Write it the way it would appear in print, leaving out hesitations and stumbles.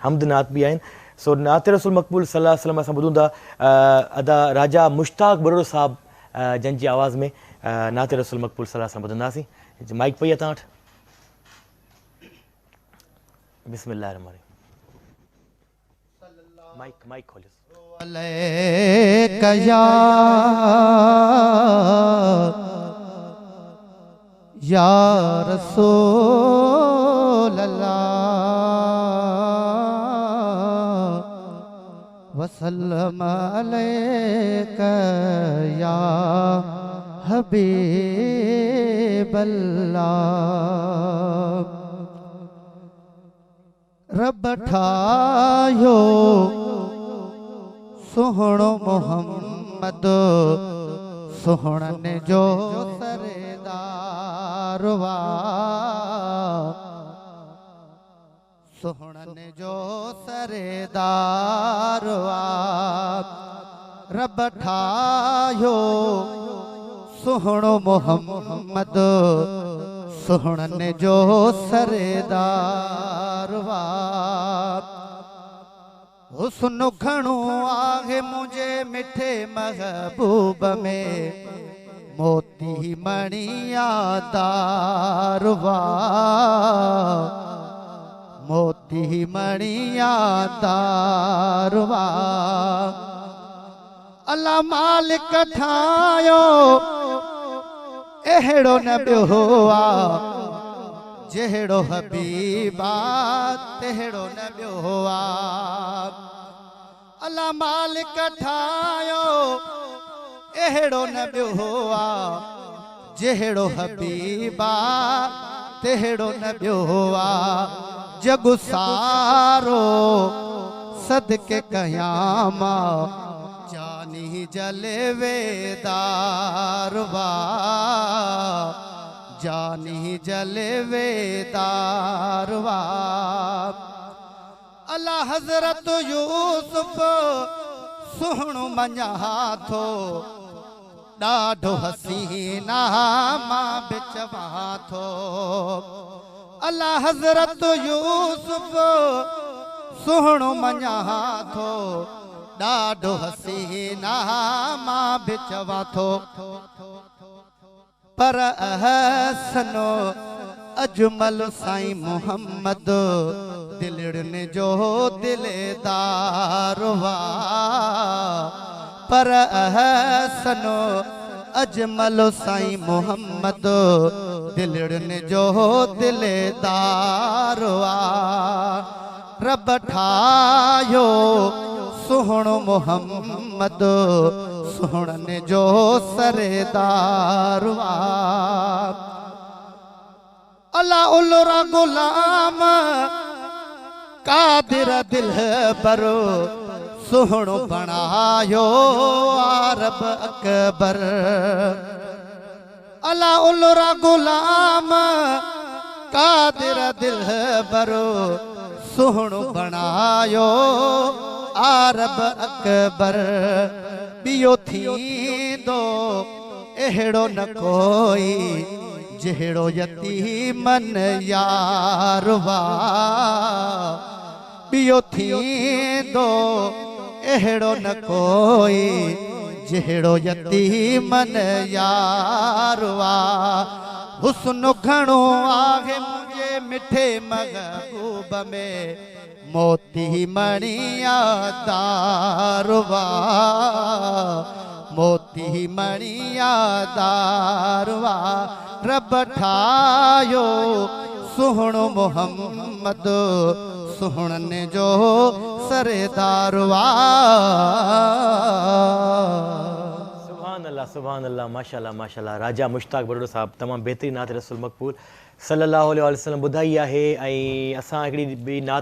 हमद नात बि आहिनि। सो नात रसूल मक़बूल सल्लल्लाहु अलैहि वसल्लम असां ॿुधूं था अदा राजा मुश्ताक बरोड़ साहब जंहिंजी आवाज़ में नात रसूल मक़बूल सल्लल्लाहु अलैहि वसल्लम ॿुधंदासीं। माइक पई आहे तव्हां वटि? बिस्मिल्लाह रहमान रहीम। माइक खोलियो। या रसूल अल्लाह वसल्लम अलैका या हबीब अल्लाह। रब ठायो सुहणो मोहम्मद सुहणन जो सरेदार वा सुहणन जो सरेदार वा। रब ठायो सुहणो मोहम्मद सुहणन जो सरेदार वा। हुस्न घणो आहे मुझे मिठे महबूब में मोती मणिया दारवा मोती मणिया दारवा। अल्लाह मालिक ठायो एड़ो न ॿियो आहे जहिड़ो हबीबा तेड़ो न ॿियो आहे। अल्लाह मालिक ठायो एड़ो न ॿियो आहे जहिड़ो हबीबा तेड़ो न ॿियो आहे। जग सारो सदके कयामा जानी जलवेदारवा जानी जलवेदारवा। अल्लाह हज़रत यूसुफ सुहणो मञा थो ॾाढो हसीना मां बिचवा थो। अल्लाह हज़रत यूसुफ सुहणो मञा थो ॾाढो हसीना मां बिचवा थो। पर अहसनो अजमल साईं मोहम्मद दिलड़न जो दिलेदार वा। पर अहसनो अजमल साईं मोहम्मद दिलड़न जो दिलेदार वा। रब ठायो सुहणो मोहम्मद सुहणन जो सरेदार वा। अल्लाह उलरा गुलाम कादिर दिल बरो सुहणो बणायो आरब अकबर। अल्लाह उलरा गुलाम कादिर दिल बरो सुहणो बणायो आरब अकबर। बियो थींदो एड़ो न कोई जहिड़ो यतीमन यार वा। बियो थींदो एड़ो न कोई जहिड़ो यतीमन यार वा। हुस्न घणो आहे मुझे मिठे महबूब में मोती मणिया दारवा मोती मणिया दारवा। रब ठायो सुहणो मोहम्मद सुहणन जो सरेदारवा। सुभान अल्लाह माशाल्लाह माशाल्लाह। राजा मुश्ताक बरोड़ साहब तमामु बहितरीनु नात रसूल मक़बूल सल्लल्लाहु अलैहि वसल्लम ॿुधाई आहे। ऐं असां हिकिड़ी ॿी नात